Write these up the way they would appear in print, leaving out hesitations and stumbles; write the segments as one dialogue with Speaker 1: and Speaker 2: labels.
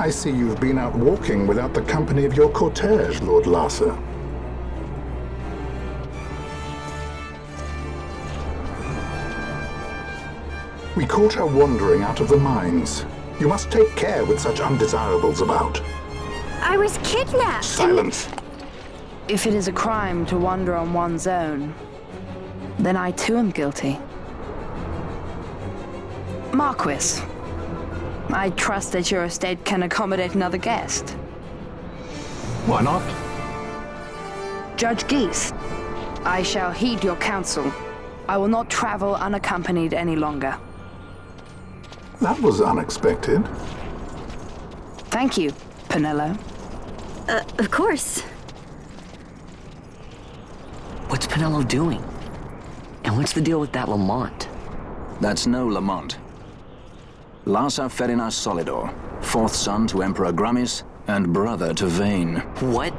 Speaker 1: I see you've been out walking without the company of your cortege, Lord Larsa. We caught her wandering out of the mines. You must take care with such undesirables about.
Speaker 2: I was kidnapped.
Speaker 1: Silence!
Speaker 3: If it is a crime to wander on one's own, then I too am guilty. Marquis, I trust that your estate can accommodate another guest.
Speaker 1: Why not?
Speaker 3: Judge Geese, I shall heed your counsel. I will not travel unaccompanied any longer.
Speaker 1: That was unexpected.
Speaker 3: Thank you, Penello.
Speaker 2: Of course.
Speaker 4: What's Penello doing? And what's the deal with that Lamont?
Speaker 5: That's no Lamont. Larsa Ferinas Solidor, fourth son to Emperor Gramis and brother to Vane.
Speaker 4: What?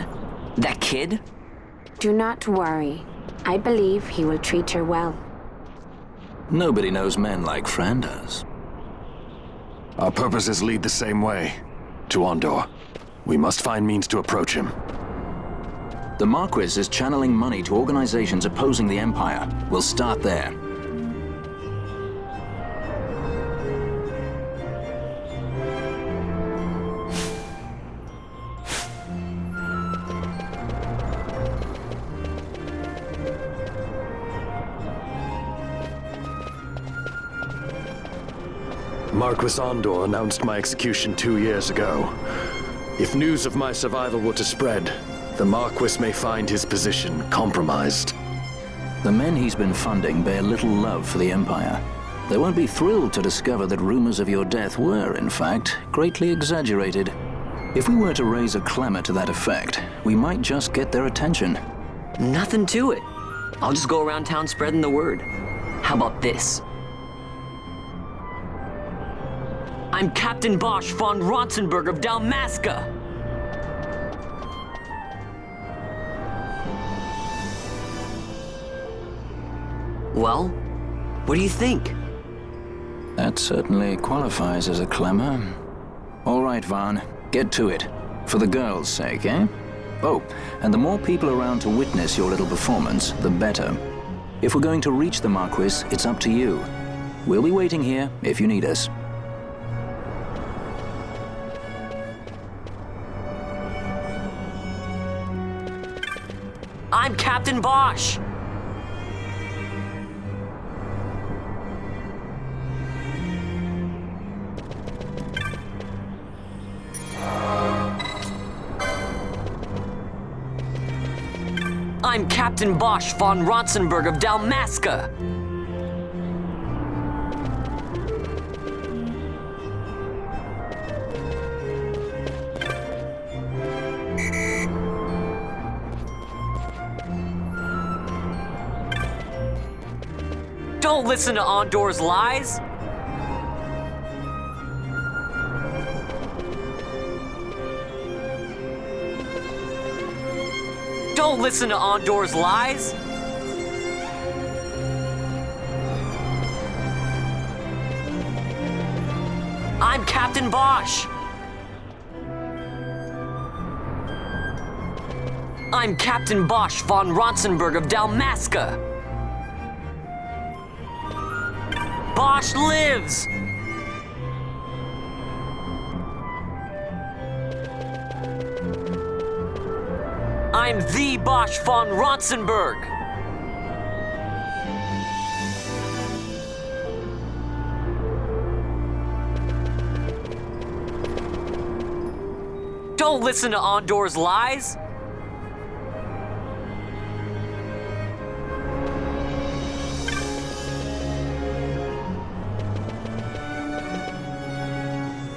Speaker 4: That kid?
Speaker 6: Do not worry. I believe he will treat her well.
Speaker 5: Nobody knows men like Fran does.
Speaker 7: Our purposes lead the same way. To Ondor. We must find means to approach him.
Speaker 5: The Marquis is channeling money to organizations opposing the Empire. We'll start there.
Speaker 7: Marquis Ondor announced my execution 2 years ago. If news of my survival were to spread, the Marquis may find his position compromised.
Speaker 5: The men he's been funding bear little love for the Empire. They won't be thrilled to discover that rumors of your death were, in fact, greatly exaggerated. If we were to raise a clamor to that effect, we might just get their attention.
Speaker 4: Nothing to it. I'll just go around town spreading the word. How about this? I'm Captain Bosch von Ronsenberg of Dalmasca. Well, what do you think?
Speaker 5: That certainly qualifies as a clamor. All right, Vaughn, get to it. For the girls' sake, eh? Oh, and the more people around to witness your little performance, the better. If we're going to reach the Marquis, it's up to you. We'll be waiting here if you need us.
Speaker 4: I'm Captain Bosch. I'm Captain Bosch von Ronsenberg of Dalmasca. Don't listen to Ondor's lies. Don't listen to Ondor's lies. I'm Captain Bosch. I'm Captain Bosch von Ronsenberg of Dalmasca. Bosch lives! I'm the Bosch von Ronsenberg. Don't listen to Ondor's lies.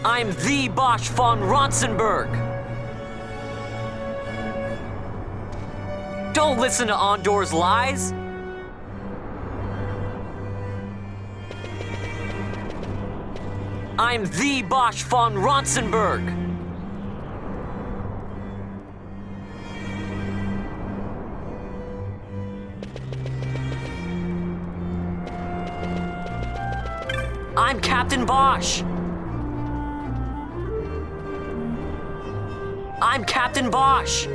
Speaker 4: I'm the Bosch von Ronsenberg. Don't listen to Ondor's lies. I'm the Bosch von Ronsenberg. I'm Captain Bosch. I'm Captain Bosch.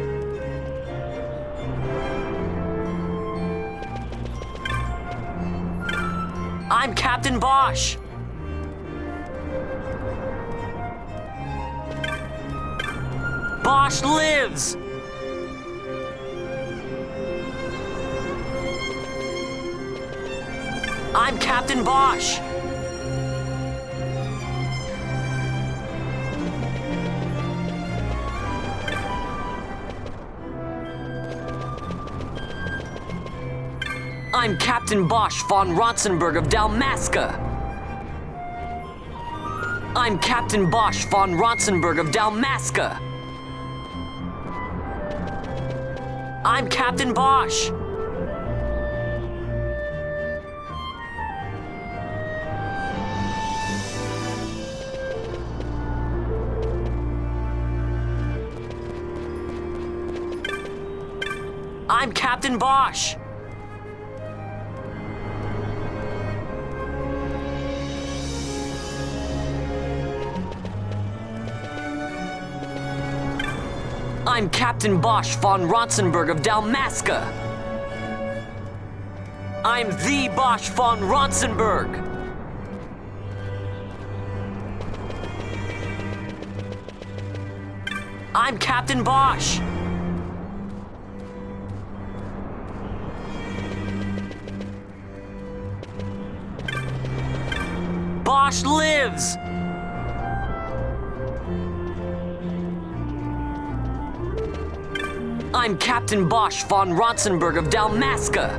Speaker 4: I'm Captain Bosch. Bosch lives! I'm Captain Bosch. I'm Captain Bosch von Ronsenberg of Dalmasca. I'm Captain Bosch von Ronsenberg of Dalmasca. I'm Captain Bosch. I'm Captain Bosch. I'm Captain Bosch von Ronsenberg of Dalmasca. I'm the Bosch von Ronsenberg. I'm Captain Bosch. Bosch lives! I'm Captain Bosch von Ronsenberg of Dalmasca.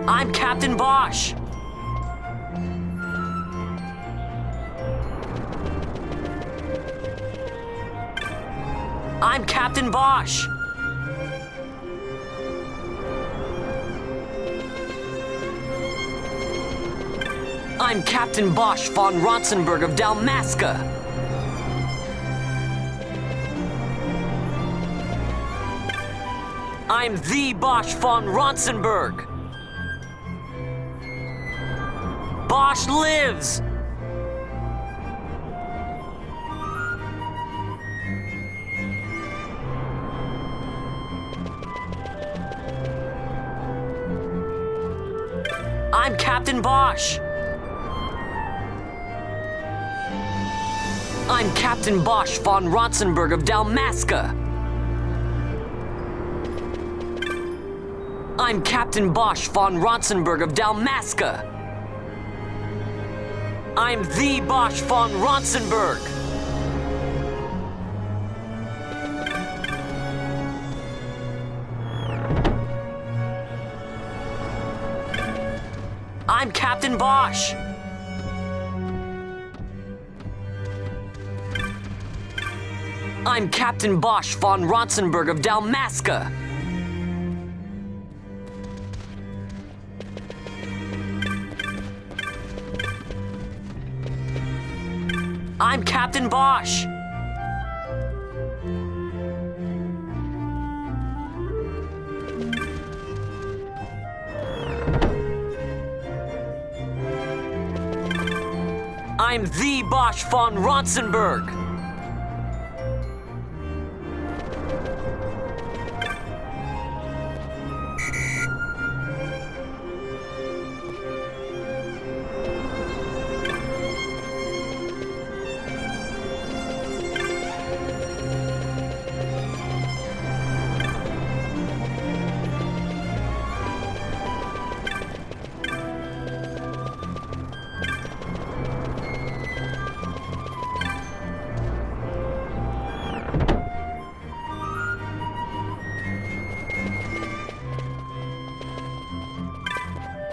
Speaker 4: I'm Captain Bosch. I'm Captain Bosch. I'm Captain Bosch von Ronsenberg of Dalmasca. I'm the Bosch von Ronsenberg. Bosch lives! I'm Captain Bosch. I'm Captain Bosch von Ronsenberg of Dalmasca. I'm Captain Bosch von Ronsenberg of Dalmasca. I'm the Bosch von Ronsenberg. I'm Captain Bosch. I'm Captain Bosch von Ronsenberg of Dalmasca. I'm Captain Bosch. I'm the Bosch von Ronsenberg.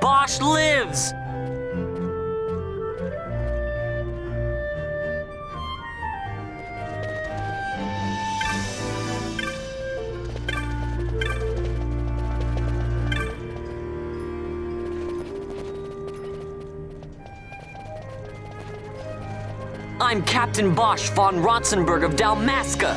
Speaker 4: Bosch lives! I'm Captain Bosch von Ronsenberg of Dalmasca.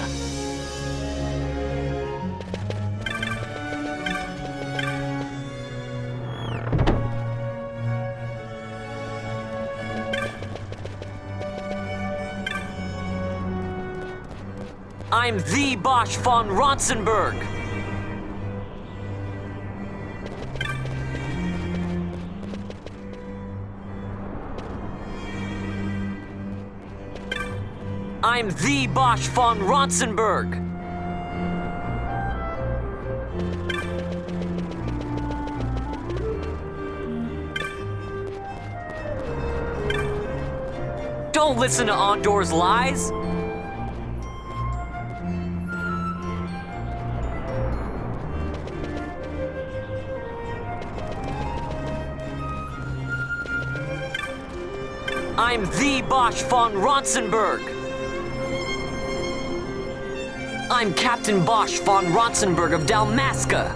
Speaker 4: I'm the Bosch von Ronsenberg. I'm the Bosch von Ronsenberg. Don't listen to Ondor's lies. I'm the Bosch von Ronsenberg. I'm Captain Bosch von Ronsenberg of Dalmasca.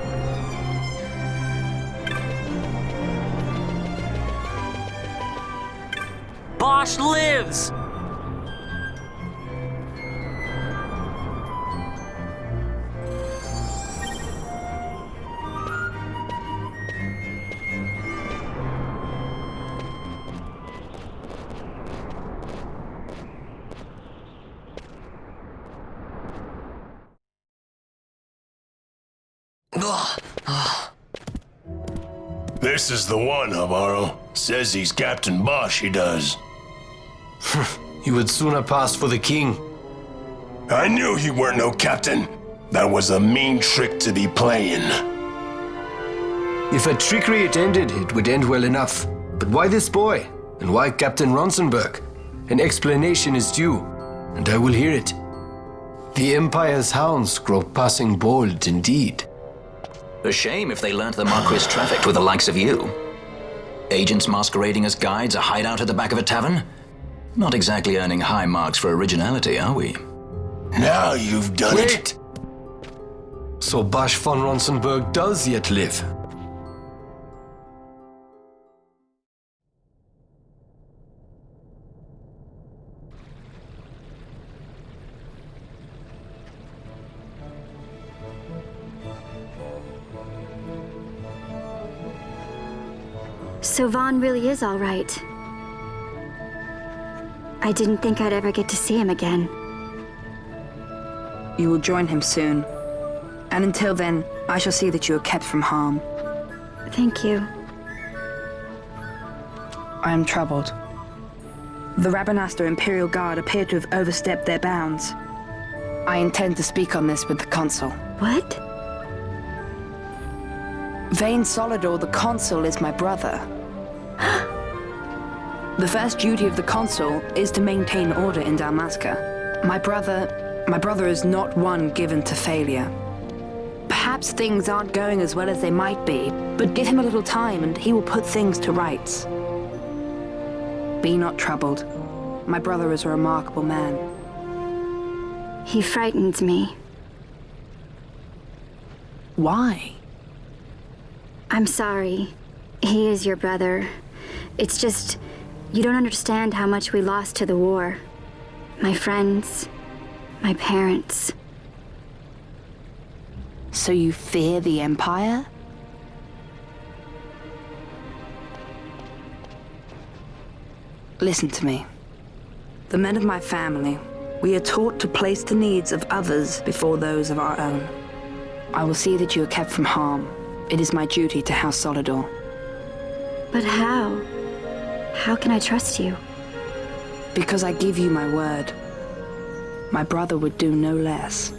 Speaker 4: Bosch lives!
Speaker 8: This is the one, Havaro. Says he's Captain Bosch, he does.
Speaker 9: You would sooner pass for the king.
Speaker 8: I knew he weren't no captain. That was a mean trick to be playing.
Speaker 9: If a trickery it ended, it would end well enough. But why this boy? And why Captain Ronsenberg? An explanation is due, and I will hear it. The Empire's hounds grow passing bold indeed.
Speaker 5: A shame if they learnt the Marquis trafficked with the likes of you. Agents masquerading as guides, a hideout at the back of a tavern? Not exactly earning high marks for originality, are we?
Speaker 8: Now you've done it.
Speaker 9: Wait! So Bosch von Ronsenberg does yet live.
Speaker 2: So Vaughn really is all right. I didn't think I'd ever get to see him again.
Speaker 3: You will join him soon. And until then, I shall see that you are kept from harm.
Speaker 2: Thank you.
Speaker 3: I am troubled. The Rabanastre Imperial Guard appear to have overstepped their bounds. I intend to speak on this with the Consul.
Speaker 2: What?
Speaker 3: Vane Solidor, the Consul, is my brother. The first duty of the Consul is to maintain order in Dalmasca. My brother is not one given to failure. Perhaps things aren't going as well as they might be, but give him a little time and he will put things to rights. Be not troubled. My brother is a remarkable man.
Speaker 2: He frightens me.
Speaker 3: Why?
Speaker 2: I'm sorry. He is your brother. It's just, you don't understand how much we lost to the war. My friends, my parents.
Speaker 3: So you fear the Empire? Listen to me. The men of my family, we are taught to place the needs of others before those of our own. I will see that you are kept from harm. It is my duty to House Solidor.
Speaker 2: But how? How can I trust you?
Speaker 3: Because I give you my word. My brother would do no less.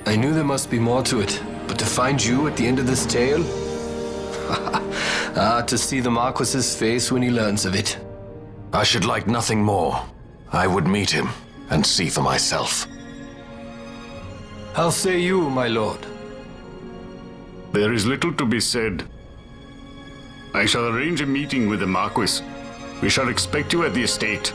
Speaker 9: I knew there must be more to it, but to find you at the end of this tale? To see the Marquis's face when he learns of it.
Speaker 7: I should like nothing more. I would meet him and see for myself.
Speaker 9: How say you, my lord?
Speaker 10: There is little to be said. I shall arrange a meeting with the Marquis. We shall expect you at the estate.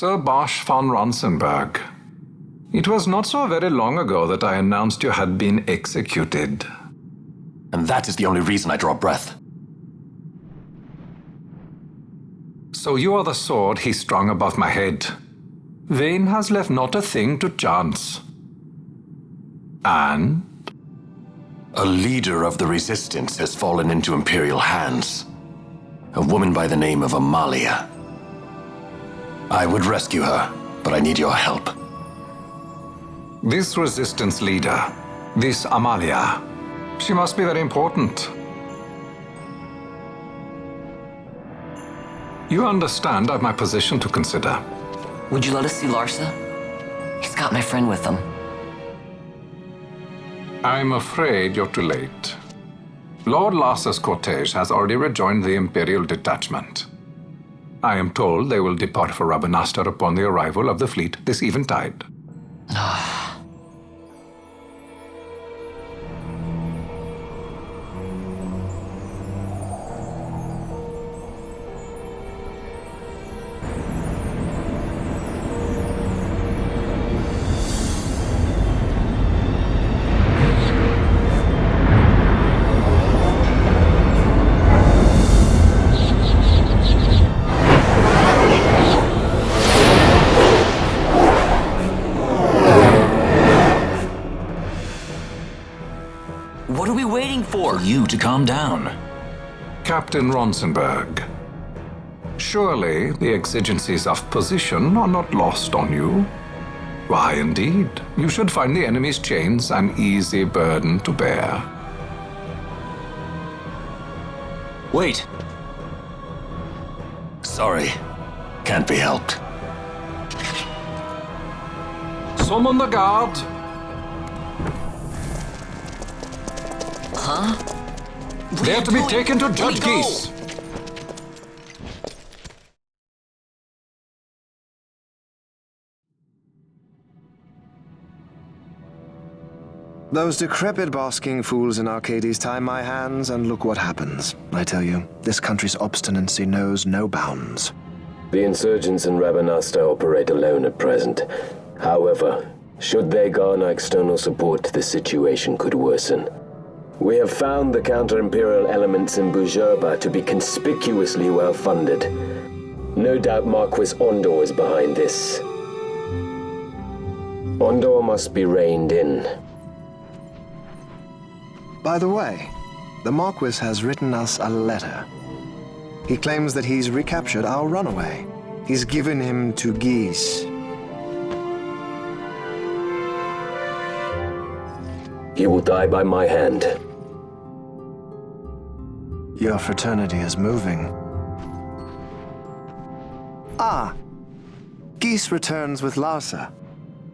Speaker 11: Sir Bosch von Ronsenberg. It was not so very long ago that I announced you had been executed.
Speaker 7: And that is the only reason I draw breath.
Speaker 11: So you are the sword he strung above my head. Vane has left not a thing to chance. And?
Speaker 7: A leader of the resistance has fallen into Imperial hands. A woman by the name of Amalia. I would rescue her, but I need your help.
Speaker 11: This resistance leader, this Amalia, she must be very important. You understand I've my position to consider.
Speaker 4: Would you let us see Larsa? He's got my friend with him.
Speaker 11: I'm afraid you're too late. Lord Larsa's cortege has already rejoined the Imperial detachment. I am told they will depart for Rabanastre upon the arrival of the fleet this eventide.
Speaker 4: What are we waiting for?
Speaker 5: You to calm down.
Speaker 11: Captain Ronsenberg, surely the exigencies of position are not lost on you. Why, indeed, you should find the enemy's chains an easy burden to bear.
Speaker 5: Wait.
Speaker 7: Sorry. Can't be helped.
Speaker 11: Summon the guard.
Speaker 4: Huh?
Speaker 11: They are to be taken to Judge Geese.
Speaker 12: Those decrepit basking fools in Arcades tie my hands, and look what happens. I tell you, this country's obstinacy knows no bounds.
Speaker 13: The insurgents in Rabanastre operate alone at present. However, should they garner external support, the situation could worsen. We have found the counter-imperial elements in Bujerba to be conspicuously well-funded. No doubt Marquis Ondor is behind this. Ondor must be reined in.
Speaker 12: By the way, the Marquis has written us a letter. He claims that he's recaptured our runaway. He's given him to Geese.
Speaker 13: He will die by my hand.
Speaker 12: Your fraternity is moving. Ah! Geese returns with Larsa.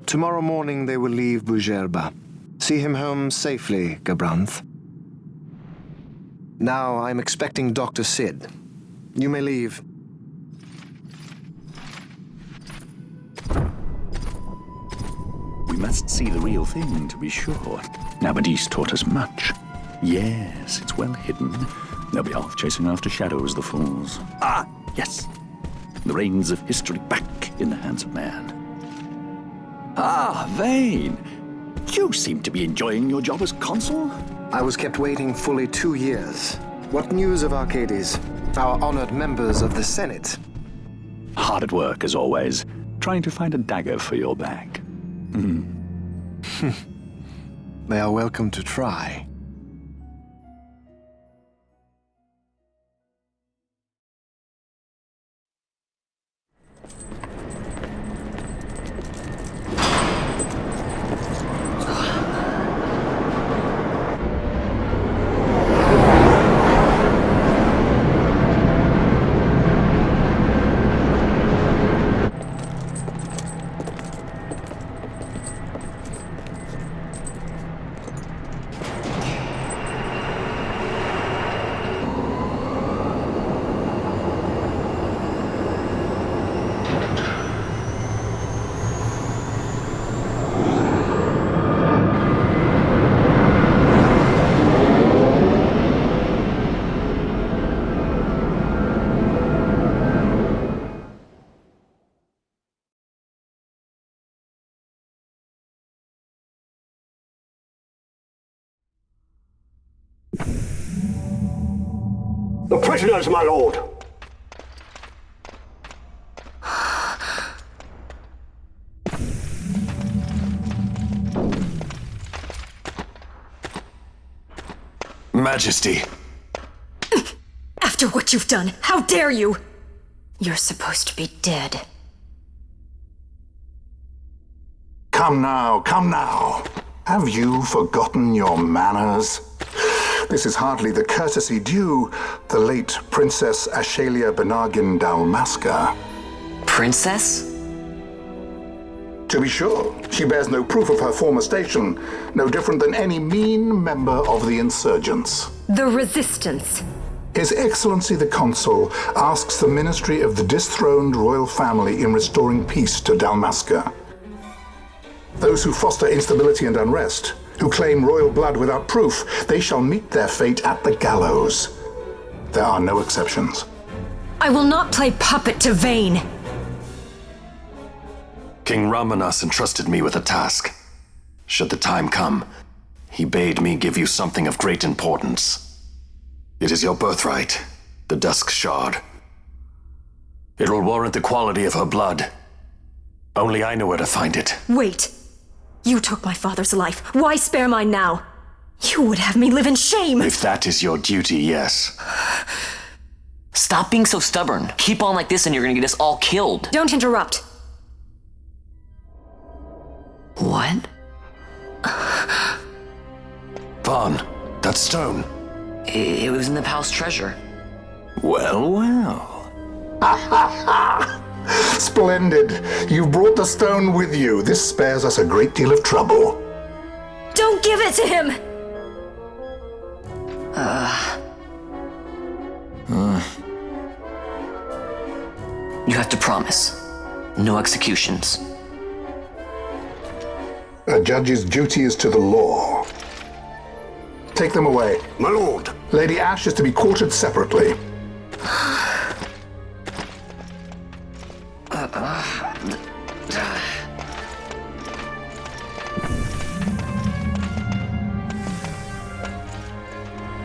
Speaker 12: Tomorrow morning they will leave Bujerba. See him home safely, Gabranth. Now I'm expecting Dr. Sid. You may leave.
Speaker 14: We must see the real thing, to be sure. Nabadis taught us much. Yes, it's well hidden. They'll be off chasing after shadows, the fools. Ah, yes. The reins of history back in the hands of man. Ah, Vane. You seem to be enjoying your job as consul.
Speaker 12: I was kept waiting fully 2 years. What news of Arcades? Our honored members of the Senate?
Speaker 14: Hard at work, as always, trying to find a dagger for your back.
Speaker 12: They are welcome to try.
Speaker 15: Prisoners, my lord.
Speaker 7: Majesty.
Speaker 16: After what you've done, how dare you? You're supposed to be dead.
Speaker 1: Come now, come now. Have you forgotten your manners? This is hardly the courtesy due the late Princess Ashalia Benargin Dalmasca.
Speaker 4: Princess?
Speaker 1: To be sure, she bears no proof of her former station, no different than any mean member of the insurgents.
Speaker 16: The Resistance.
Speaker 1: His Excellency the Consul asks the ministry of the dethroned royal family in restoring peace to Dalmasca. Those who foster instability and unrest, who claim royal blood without proof, they shall meet their fate at the gallows. There are no exceptions.
Speaker 16: I will not play puppet to Vayne.
Speaker 7: King Ramanas entrusted me with a task. Should the time come, he bade me give you something of great importance. It is your birthright, the Dusk Shard. It will warrant the quality of her blood. Only I know where to find it.
Speaker 16: Wait. You took my father's life. Why spare mine now? You would have me live in shame.
Speaker 7: If that is your duty, yes.
Speaker 4: Stop being so stubborn. Keep on like this and you're gonna get us all killed.
Speaker 16: Don't interrupt.
Speaker 4: What?
Speaker 7: Vaughn, that stone.
Speaker 4: It was in the palace treasure.
Speaker 5: Well, well.
Speaker 1: Splendid. You've brought the stone with you. This spares us a great deal of trouble.
Speaker 16: Don't give it to him!
Speaker 4: You have to promise. No executions.
Speaker 1: A judge's duty is to the law. Take them away.
Speaker 15: My lord.
Speaker 1: Lady Ash is to be quartered separately.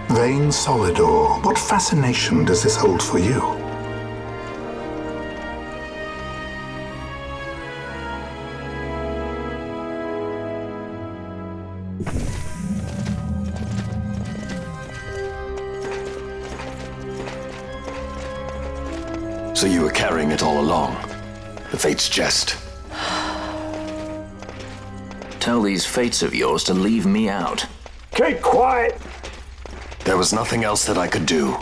Speaker 1: Vayne Solidor, what fascination does this hold for you?
Speaker 7: So you were carrying it all along. The Fate's jest.
Speaker 5: Tell these fates of yours to leave me out.
Speaker 15: Keep quiet.
Speaker 7: There was nothing else that I could do.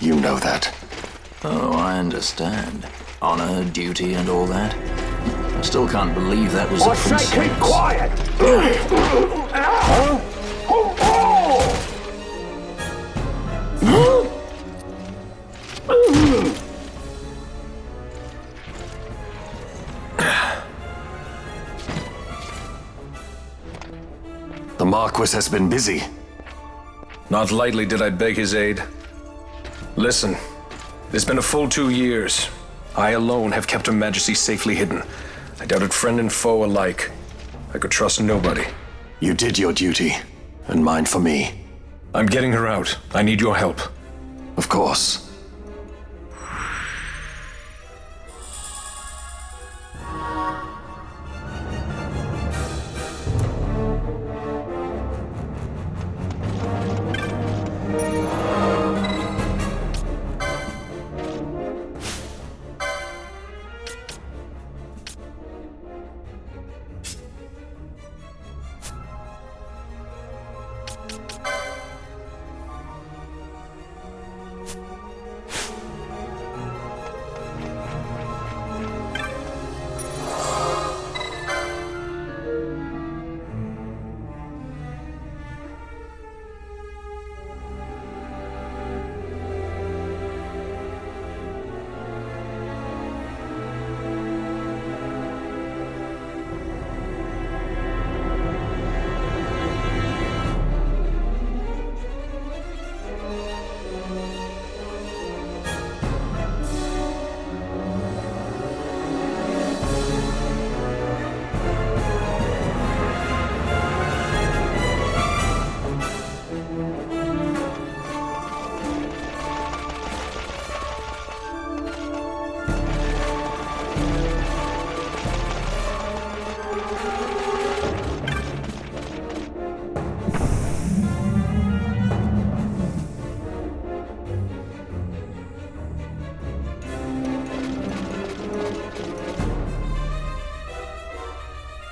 Speaker 7: You know that.
Speaker 5: Oh, I understand. Honor, duty, and all that. I still can't believe that was a princess.
Speaker 15: I say keep quiet.
Speaker 7: The Marquis has been busy.
Speaker 9: Not lightly did I beg his aid. Listen, it's been a full 2 years. I alone have kept Her Majesty safely hidden. I doubted friend and foe alike. I could trust nobody.
Speaker 7: You did your duty, and mine for me.
Speaker 9: I'm getting her out. I need your help.
Speaker 7: Of course.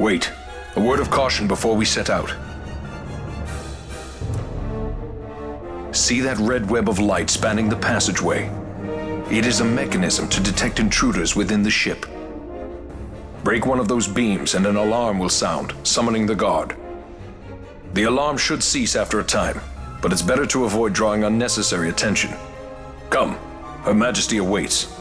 Speaker 17: Wait. A word of caution before we set out. See that red web of light spanning the passageway? It is a mechanism to detect intruders within the ship. Break one of those beams and an alarm will sound, summoning the guard. The alarm should cease after a time, but it's better to avoid drawing unnecessary attention. Come, Her Majesty awaits.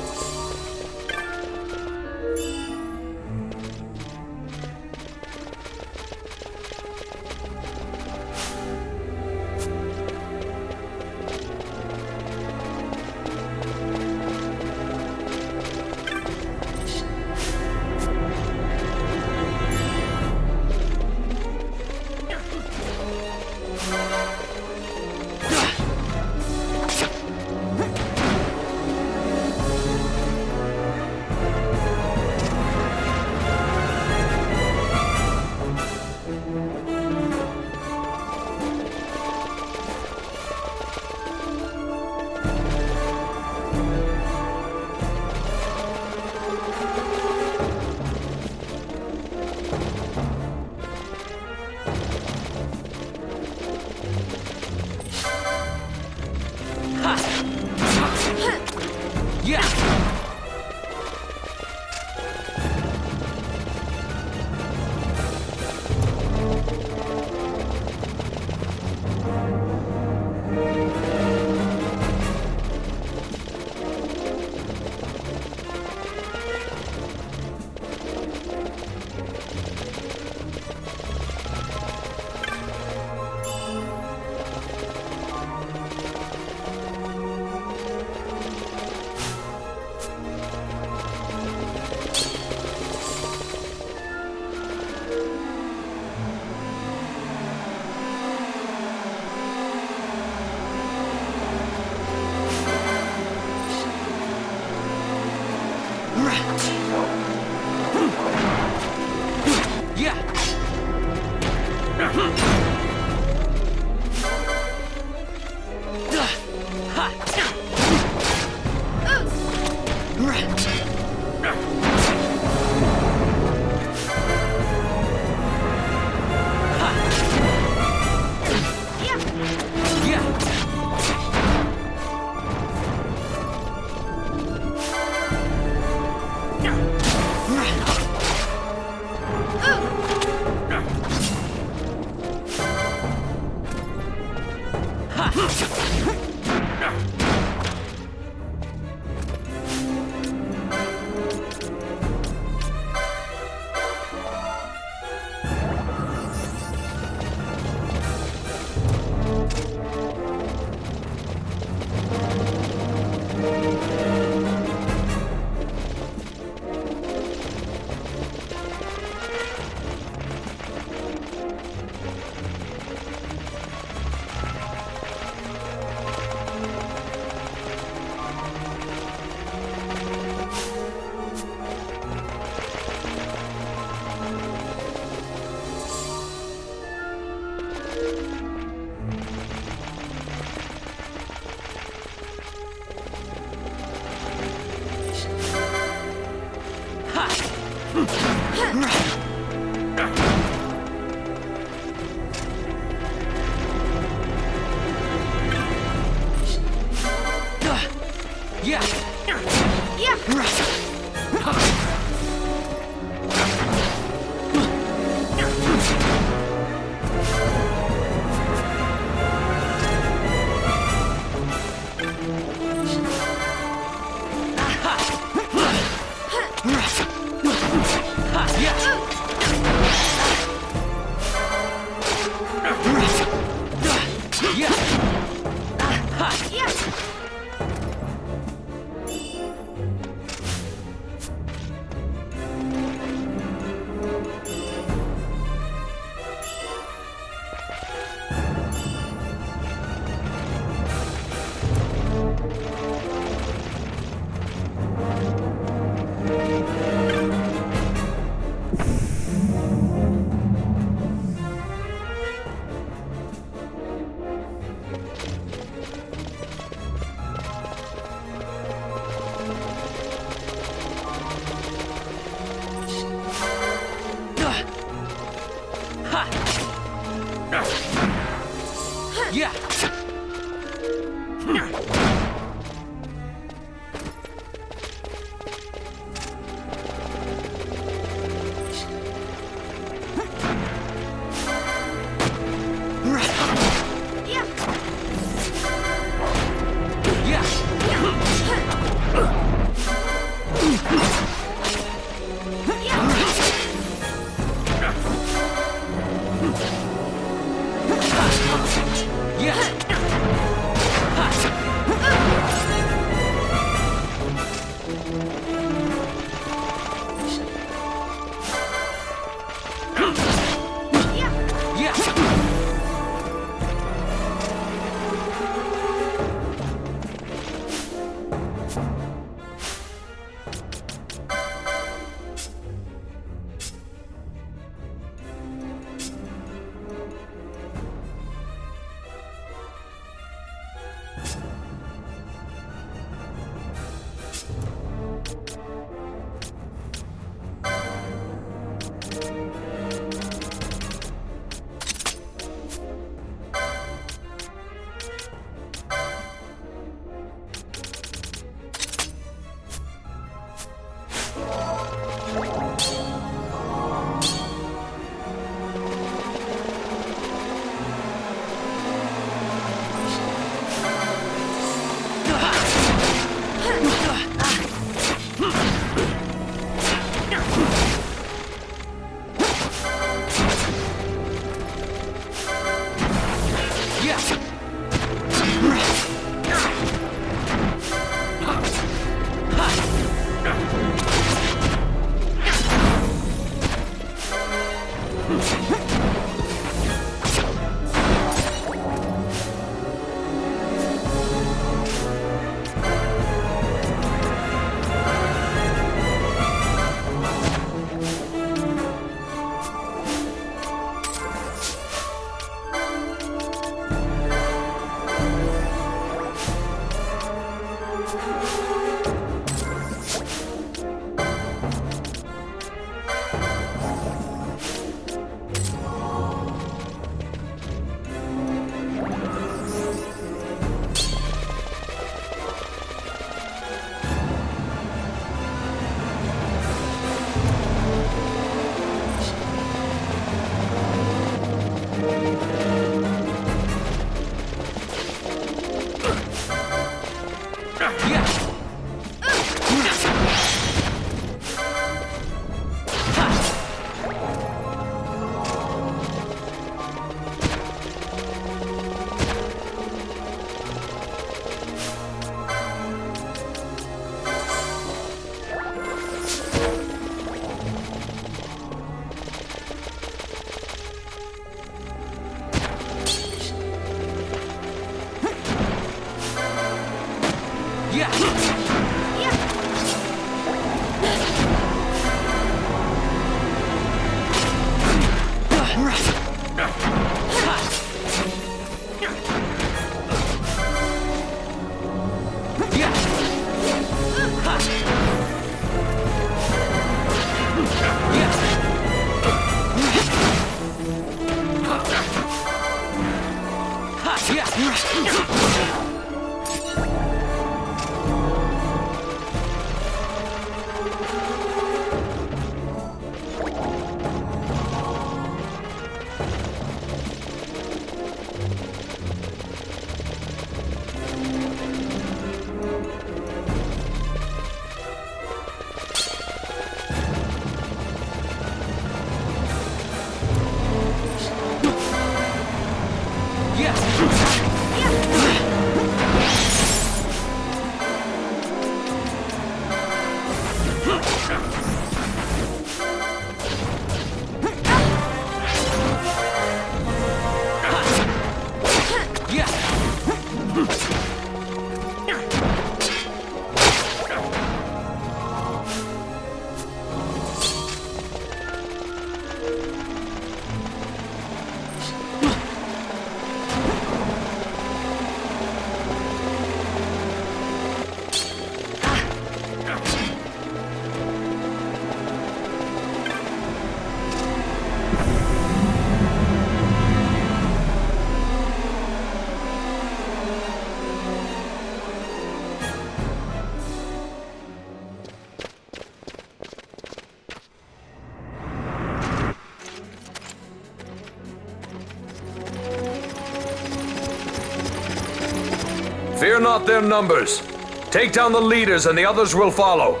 Speaker 17: Fear not their numbers. Take down the leaders and the others will follow.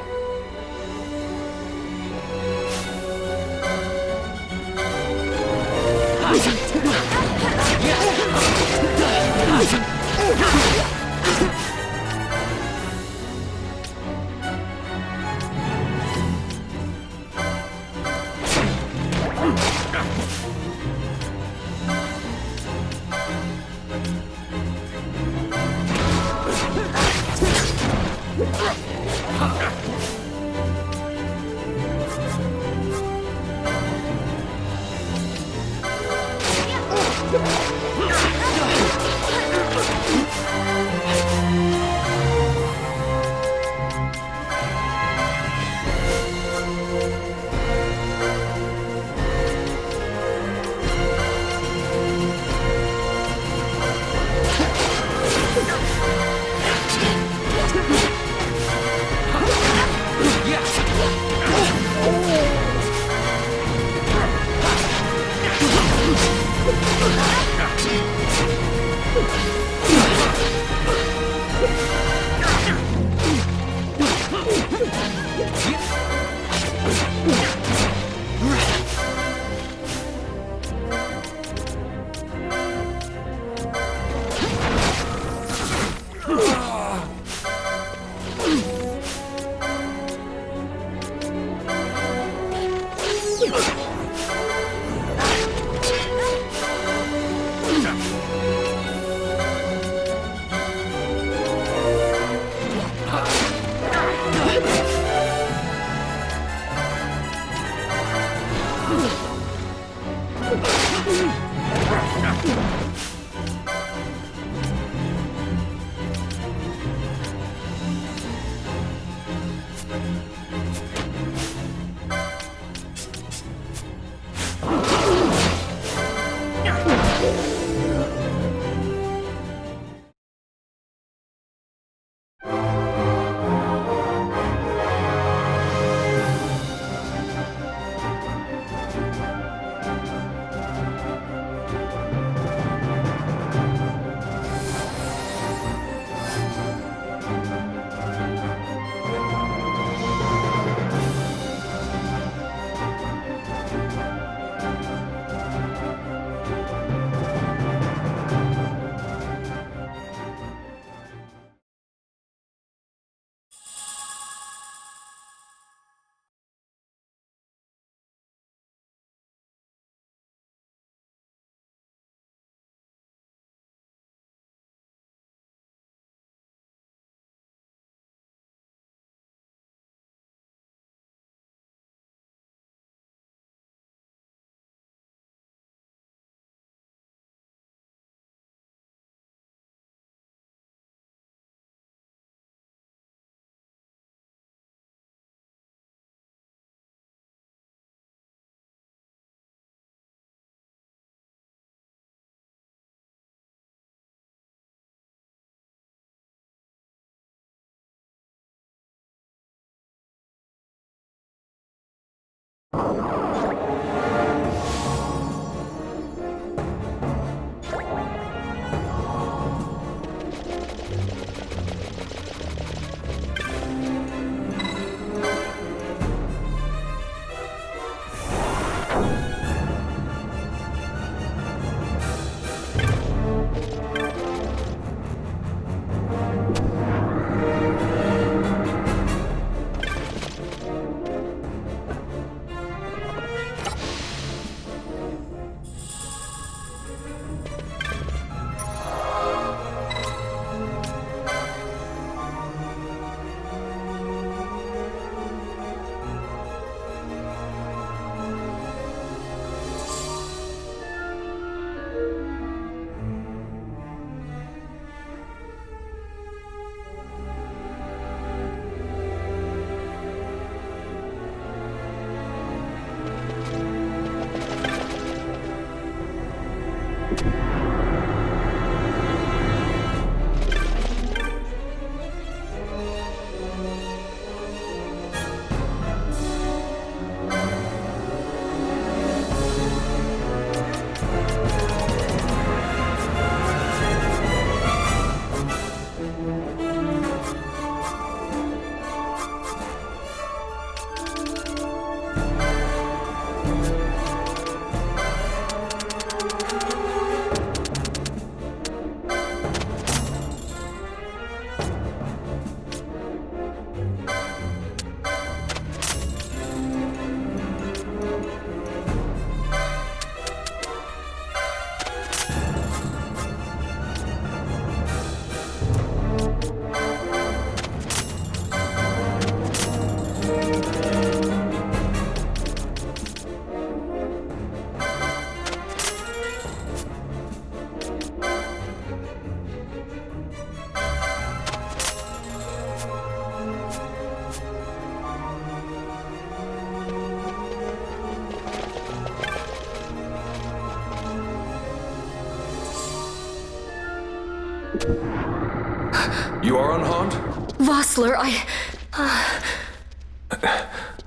Speaker 9: You are unharmed?
Speaker 16: Vossler,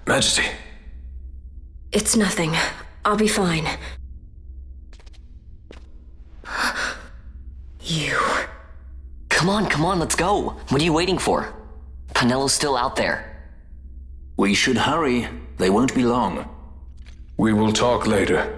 Speaker 9: Majesty.
Speaker 16: It's nothing. I'll be fine. You.
Speaker 4: Come on, let's go. What are you waiting for? Penello's still out there.
Speaker 5: We should hurry. They won't be long.
Speaker 9: We will talk later.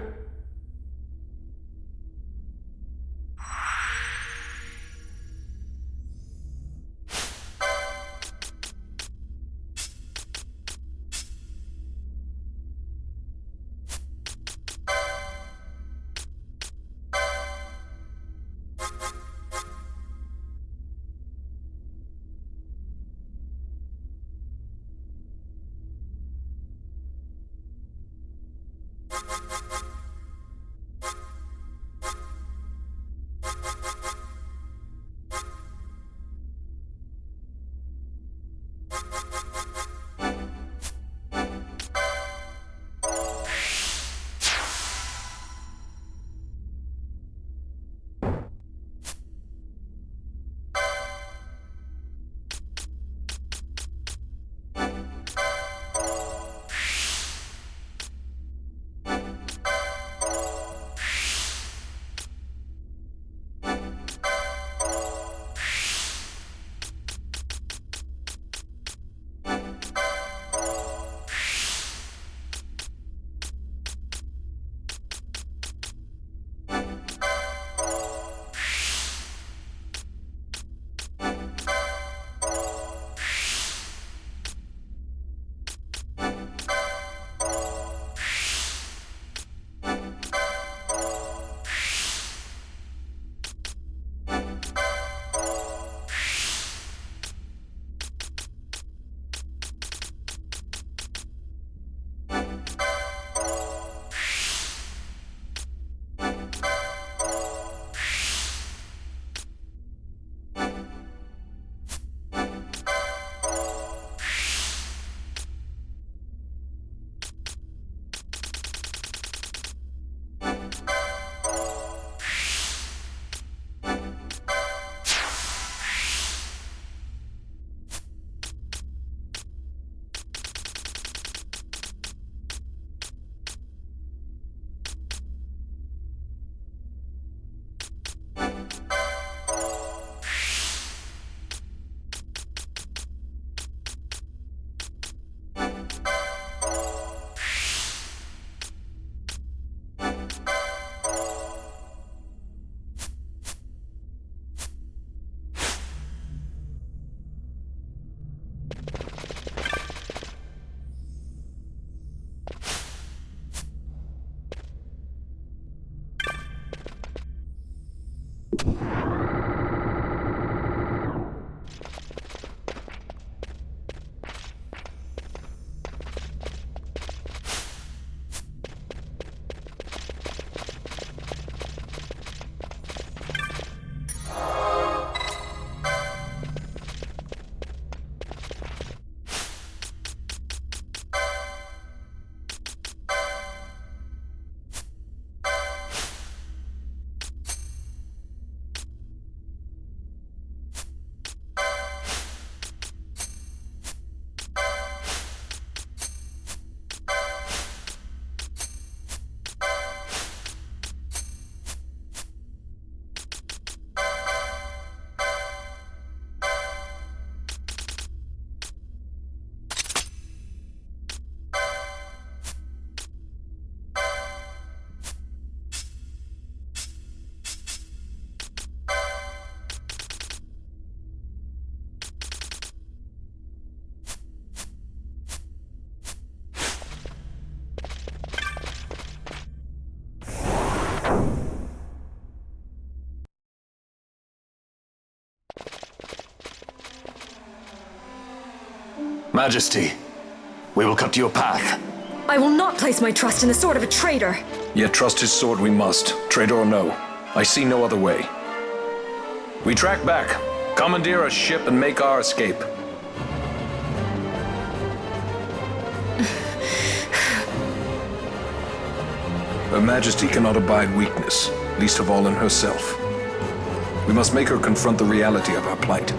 Speaker 17: Majesty, we will cut your path.
Speaker 16: I will not place my trust in the sword of a traitor.
Speaker 9: Yet trust his sword we must, traitor or no. I see no other way. We track back, commandeer a ship, and make our escape. Her Majesty cannot abide weakness, least of all in herself.
Speaker 17: We must make her confront the reality of our plight.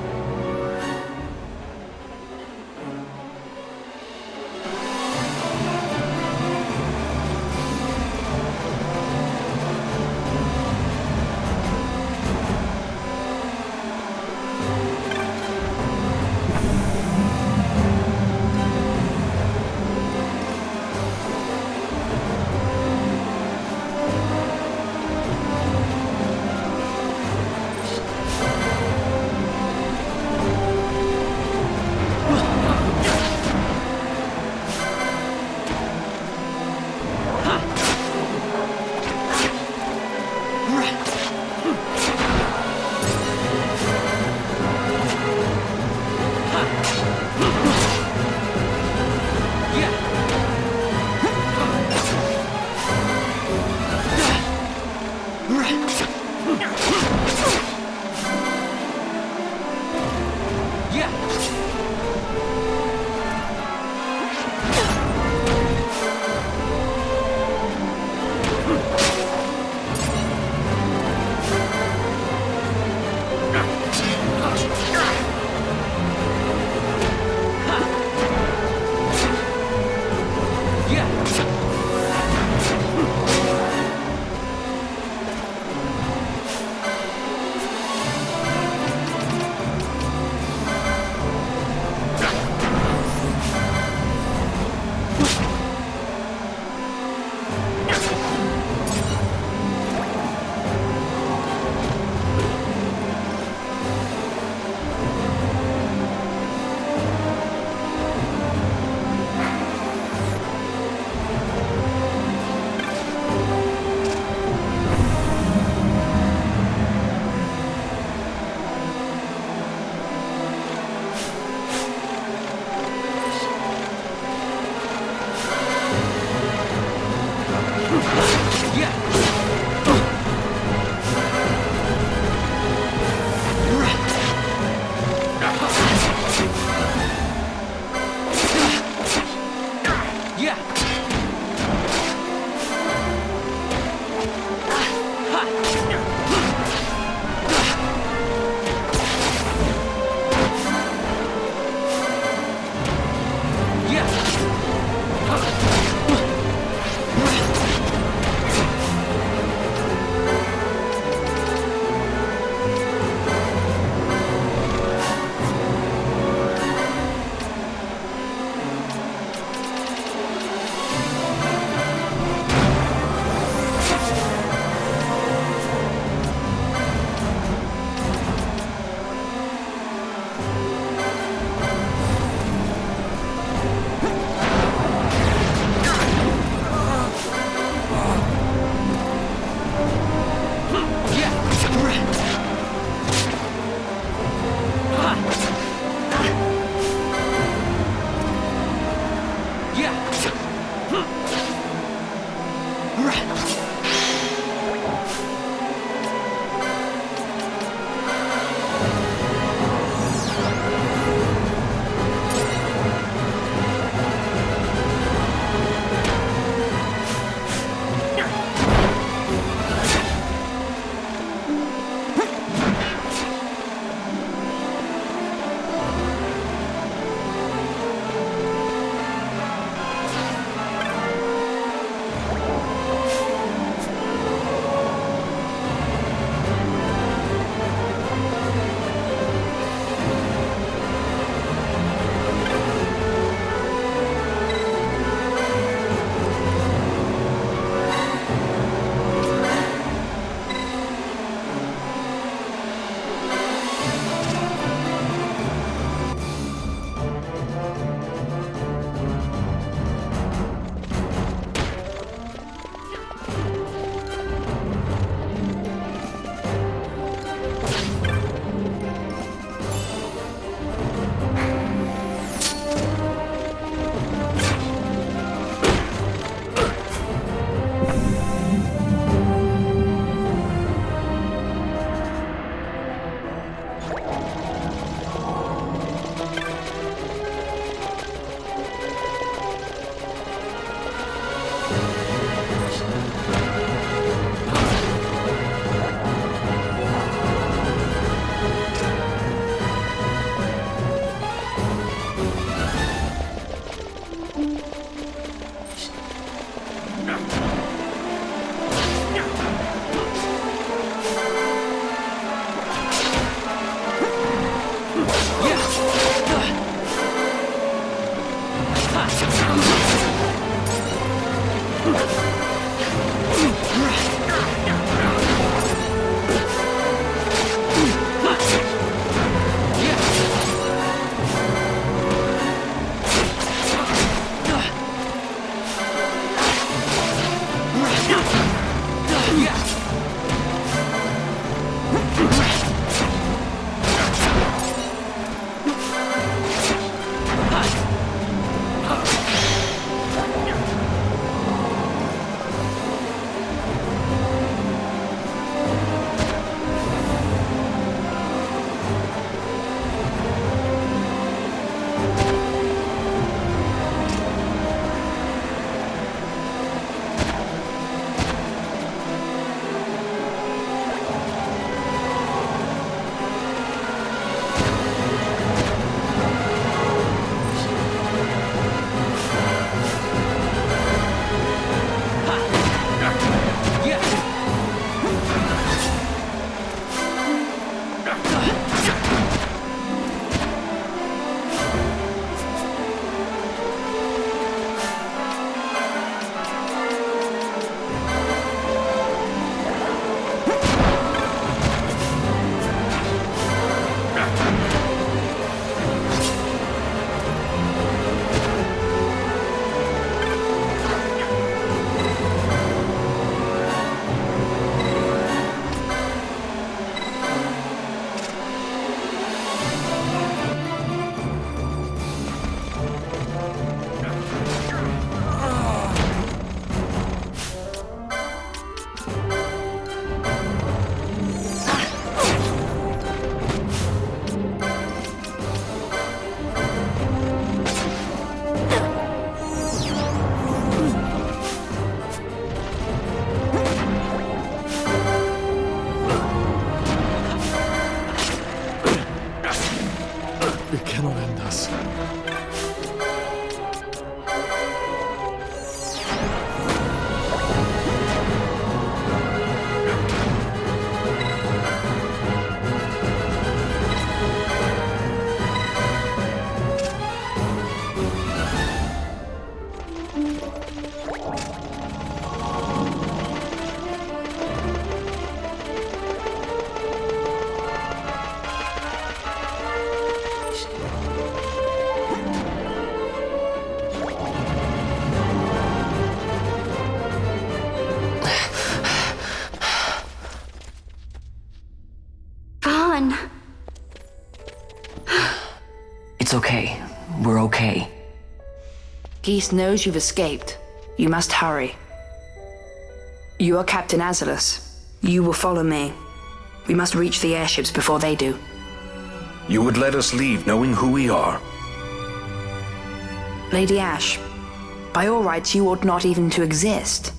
Speaker 18: It cannot end us.
Speaker 2: Vaughn!
Speaker 4: It's okay. We're okay.
Speaker 3: Geese knows you've escaped. You must hurry. You are Captain Azalus. You will follow me. We must reach the airships before they do.
Speaker 17: You would let us leave knowing who we are?
Speaker 3: Lady Ash, by all rights you ought not even to exist.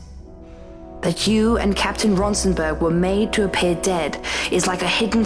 Speaker 3: That you and Captain Ronsenberg were made to appear dead is like a hidden